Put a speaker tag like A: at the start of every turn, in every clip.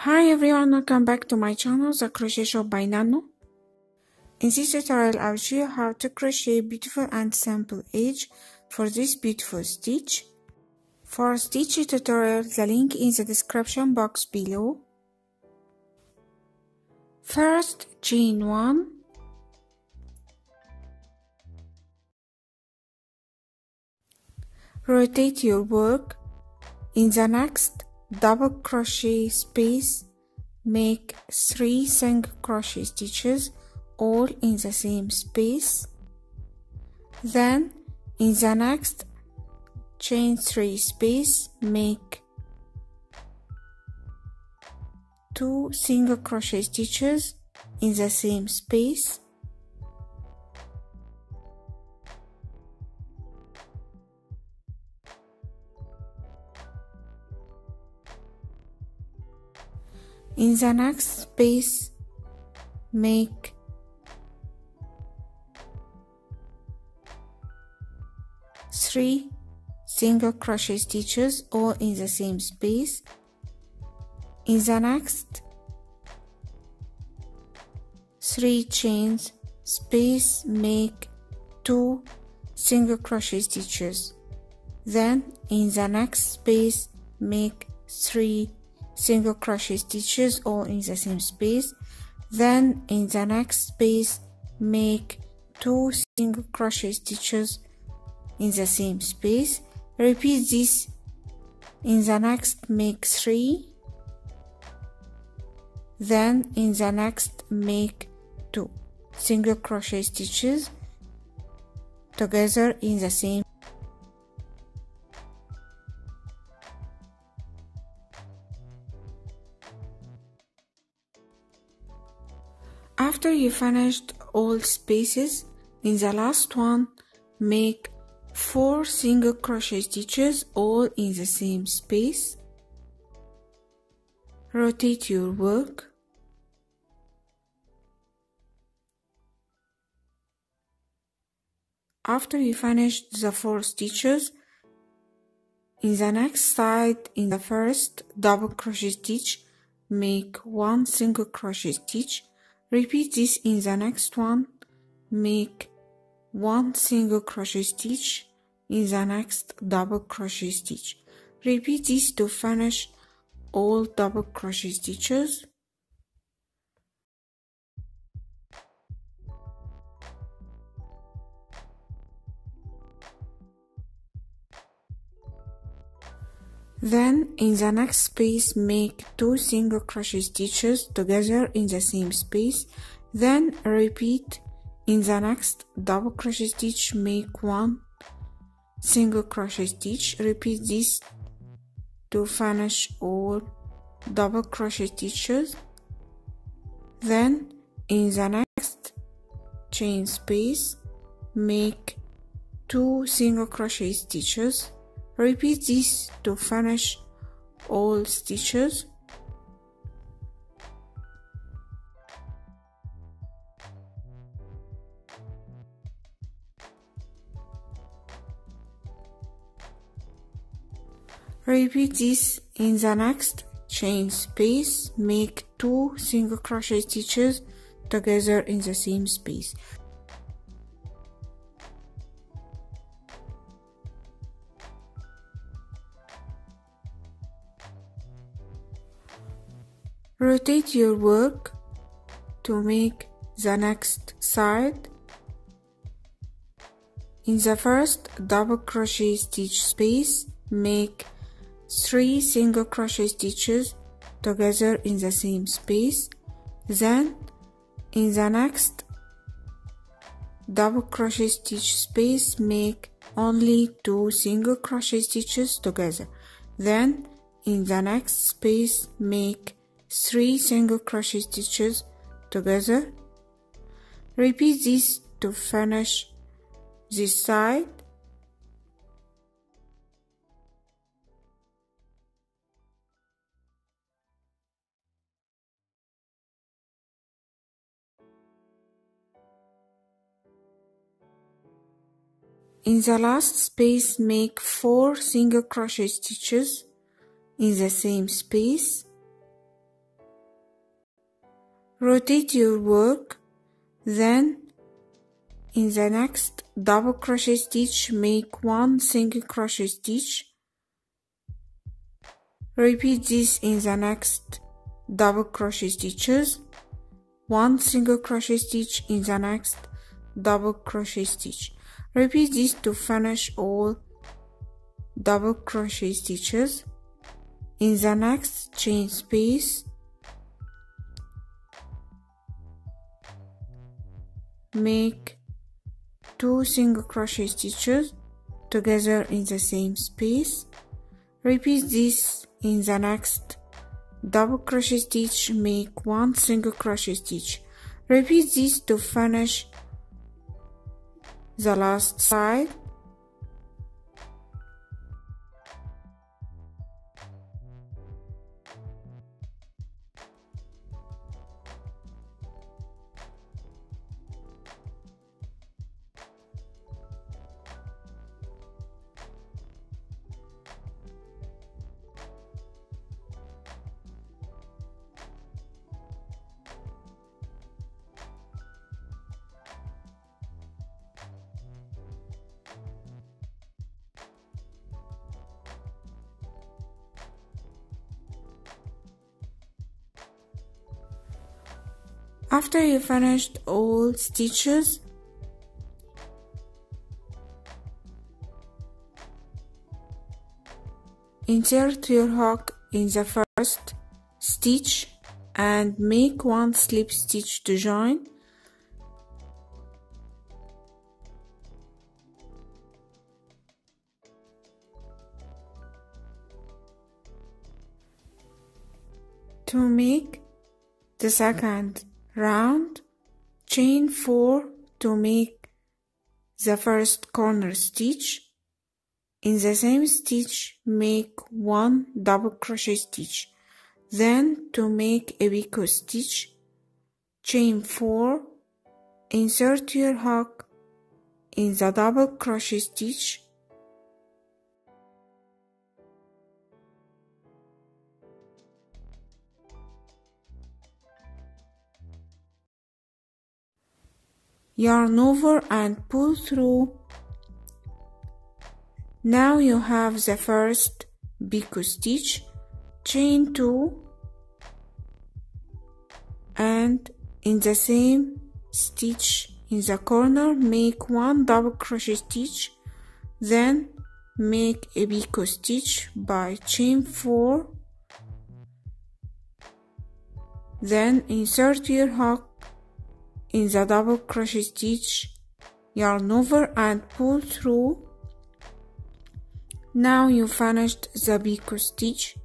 A: Hi everyone, welcome back to my channel, The Crochet Shop by Nanno. In this tutorial, I'll show you how to crochet beautiful and simple edge for this beautiful stitch. For stitch tutorial, the link in the description box below. First, chain 1. Rotate your work. In the next double crochet space, make 3 single crochet stitches all in the same space. Then in the next chain 3 space, make 2 single crochet stitches in the same space. In the next space, make 3 single crochet stitches all in the same space. In the next 3 chains space, make 2 single crochet stitches. Then in the next space, make 3 single crochet stitches all in the same space. Then in the next space, make 2 single crochet stitches in the same space. Repeat this. In the next, make 3. Then in the next, make 2 single crochet stitches together in the same. After you finished all spaces, in the last one, make 4 single crochet stitches all in the same space. Rotate your work. After you finished the 4 stitches, in the next side, in the first double crochet stitch, make 1 single crochet stitch. Repeat this in the next one, make 1 single crochet stitch in the next double crochet stitch. Repeat this to finish all double crochet stitches. Then in the next space, make 2 single crochet stitches together in the same space. Then repeat. In the next double crochet stitch, make 1 single crochet stitch. Repeat this to finish all double crochet stitches. Then in the next chain space, make 2 single crochet stitches. Repeat this to finish all stitches. Repeat this in the next chain space, make 2 single crochet stitches together in the same space. Rotate your work to make the next side. In the first double crochet stitch space, make 3 single crochet stitches together in the same space. Then in the next double crochet stitch space, make only 2 single crochet stitches together. Then in the next space, make 3 single crochet stitches together. Repeat this to finish this side. In the last space, make 4 single crochet stitches in the same space. rotate your work, then in the next double crochet stitch make one single crochet stitch. Repeat this in the next double crochet stitches, one single crochet stitch in the next double crochet stitch. Repeat this to finish all double crochet stitches. In the next chain space, make 2 single crochet stitches together in the same space. Repeat this in the next double crochet stitch, make 1 single crochet stitch. Repeat this to finish the last side. After you finished all stitches, insert your hook in the first stitch and make 1 slip stitch to join. To make the second round, chain 4 to make the first corner stitch. In the same stitch make 1 double crochet stitch. Then to make a picot stitch, chain 4, insert your hook in the double crochet stitch, yarn over and pull through. Now you have the first picot stitch, chain 2, and in the same stitch in the corner make 1 double crochet stitch, then make a picot stitch by chain 4, then insert your hook in the double crochet stitch, yarn over and pull through. Now you finished the picot stitch.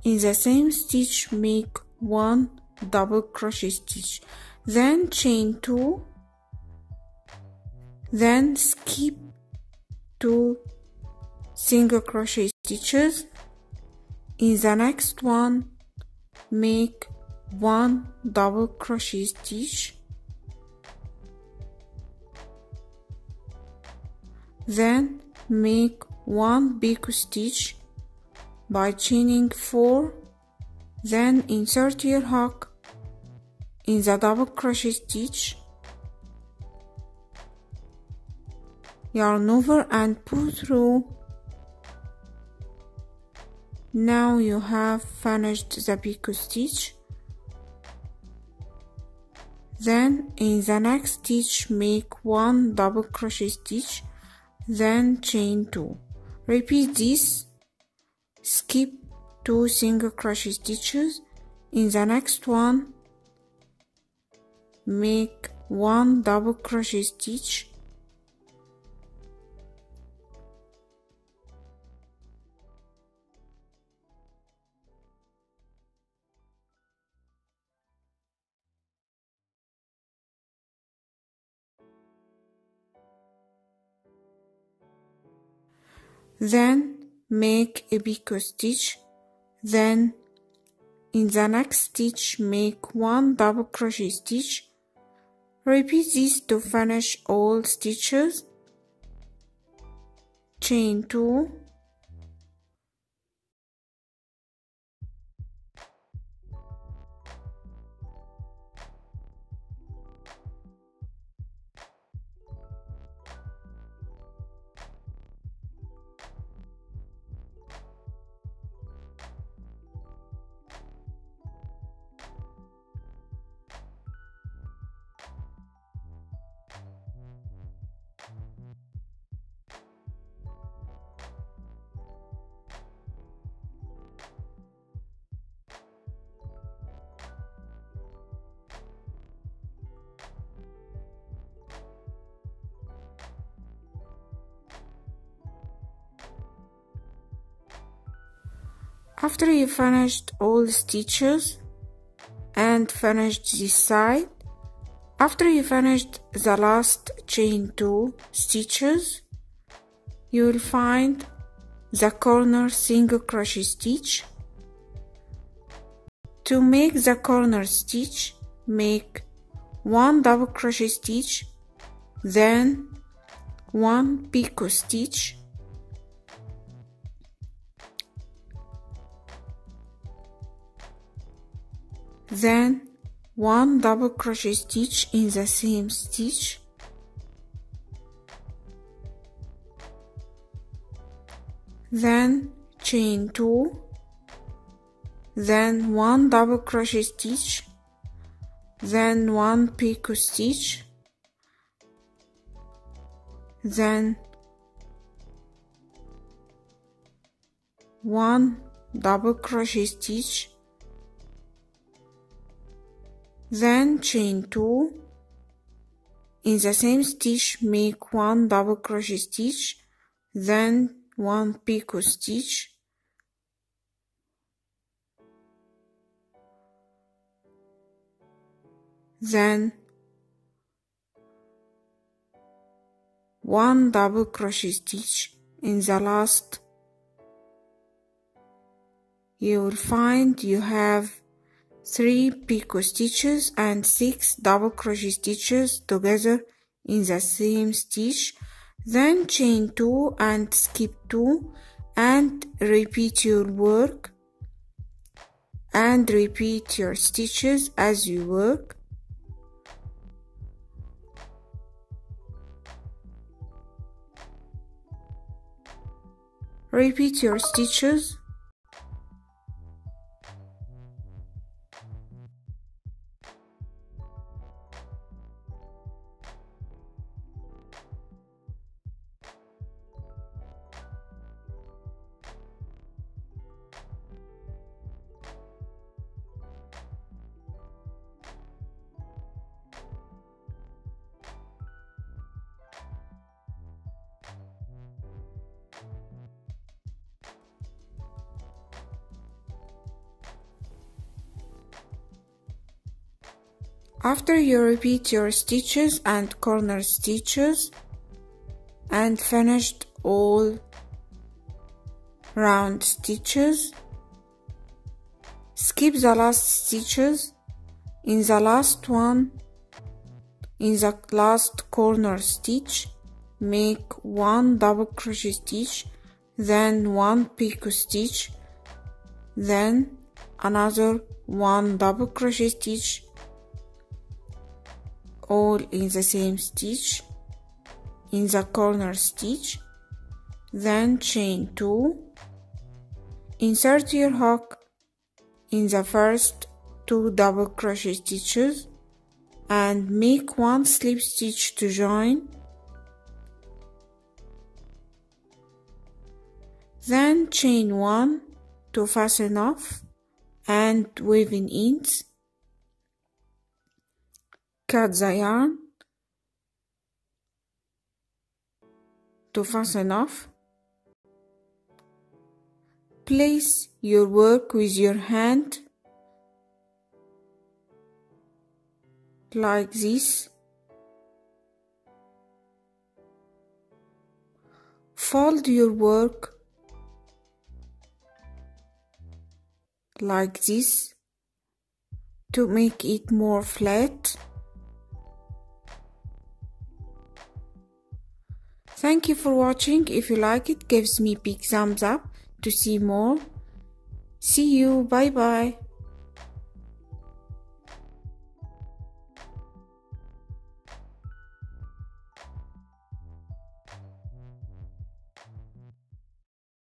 A: In the same stitch make 1 double crochet stitch, then chain 2, then skip 2 single crochet stitches. In the next one make 1 double crochet stitch, then make 1 picot stitch by chaining 4, then insert your hook in the double crochet stitch, yarn over and pull through. Now you have finished the picot stitch. Then in the next stitch make 1 double crochet stitch, then chain 2. Repeat this, skip 2 single crochet stitches. In the next one make 1 double crochet stitch, then make a picot stitch, then in the next stitch make 1 double crochet stitch. Repeat this to finish all stitches, chain 2, After you finished all the stitches and finished this side, after you finished the last chain 2 stitches, you will find the corner single crochet stitch. To make the corner stitch, make 1 double crochet stitch, then 1 picot stitch, then 1 double crochet stitch in the same stitch, then chain 2, then 1 double crochet stitch, then 1 picot stitch, then 1 double crochet stitch, then chain 2, in the same stitch make 1 double crochet stitch, then 1 picot stitch, then 1 double crochet stitch in the last. You will find you have 3 picot stitches and 6 double crochet stitches together in the same stitch, then chain 2 and skip 2 and repeat your work and repeat your stitches as you work. Repeat your stitches. After you repeat your stitches and corner stitches and finished all round stitches, skip the last stitches. In the last one, in the last corner stitch, make 1 double crochet stitch, then 1 picot stitch, then another 1 double crochet stitch, all in the same stitch in the corner stitch, then chain 2, insert your hook in the first 2 double crochet stitches and make 1 slip stitch to join, then chain 1 to fasten off and weaving ends. Cut the yarn to fasten off. Place your work with your hand like this. Fold your work like this to make it more flat. Thank you for watching. If you like it, give me a big thumbs up to see more. See you. Bye bye.